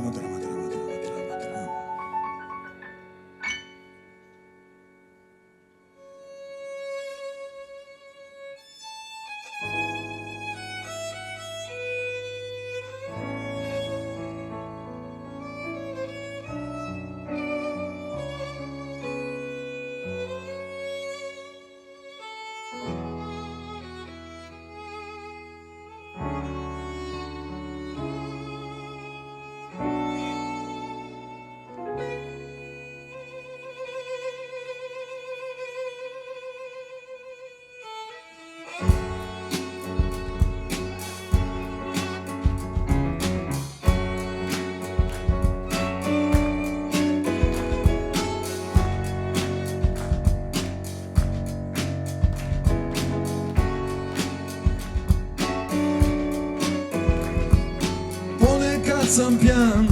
drama. Sam pjan,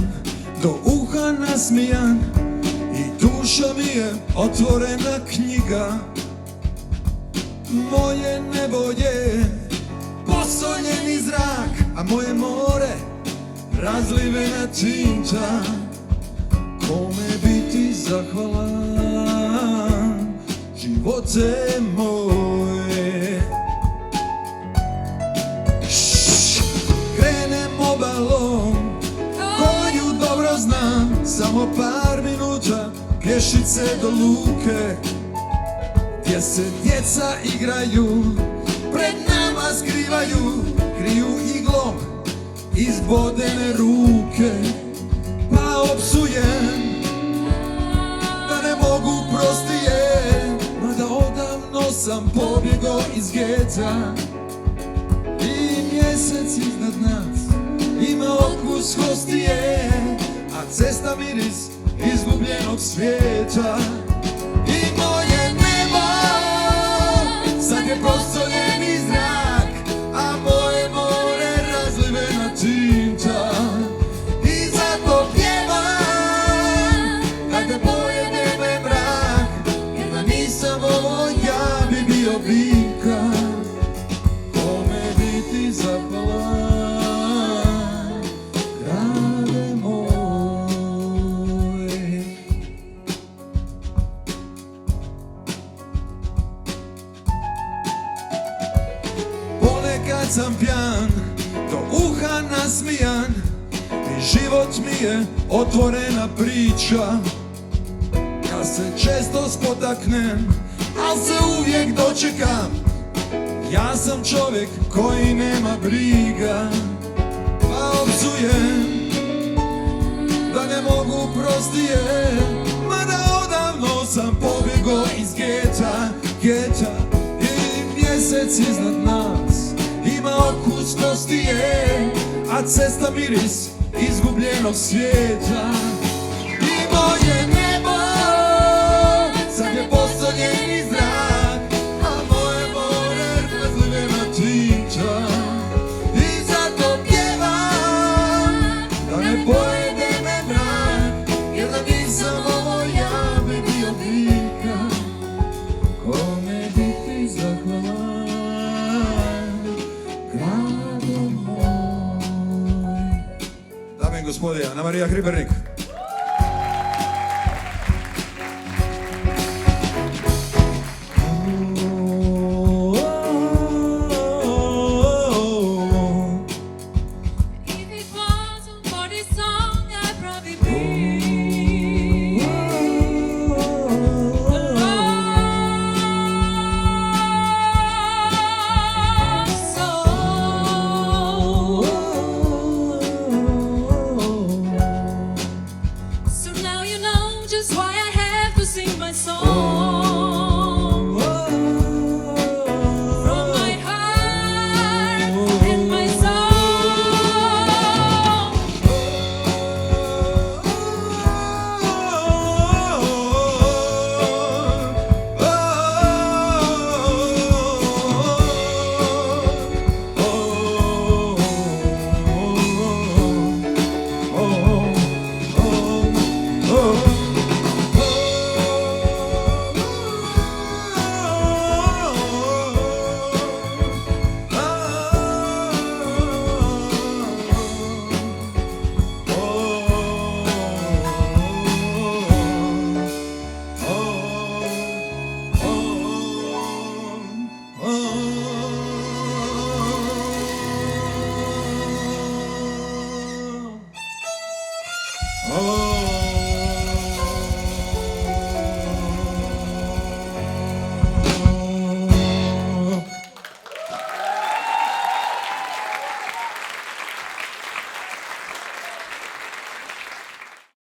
do uha nasmijan i duša mi je otvorena knjiga. Moje nebo je posoljeni zrak, a moje more razlivena tinta. Kome biti zahvalan, živote moje. Krenem obalom koju dobro znam, samo par minuta pješice do luke, gdje se djeca igraju, pred nama skrivaju, kriju iglom izbodene ruke. Pa opsujem da ne mogu prostije, mada odavno sam pobjegao iz geta. I mjesec iznad nas ima okus hostije, a cesta miris izgubljenog svijeta. I moje nebo sad je posoljeni zrak, a moje more razlivena tinta. I zato pjevam kad te pojede me mrak, jer da nisam ovo ja bi bio biljka. Kome biti zahvalan, sam pjan, do uha nasmijan i život mi je otvorena priča. Ja se često spotaknem, al se uvijek dočekam. Ja sam čovjek koji nema briga. Pa opsujem da ne mogu prostije, mada odavno sam pobjegao iz geta. I mjesec iznad nas ima okus hostije, a cesta miris izgubljenog svijeta. I moje nebo sad je posoljeni zrak, a moje more razlivena tinta. I zato pjevam da ne pojede me mrak, jer da nisam ovo ja bi bio biljka. Kome biti zahvalan, dame i gospode, Anamarija Hribernik. Hvala.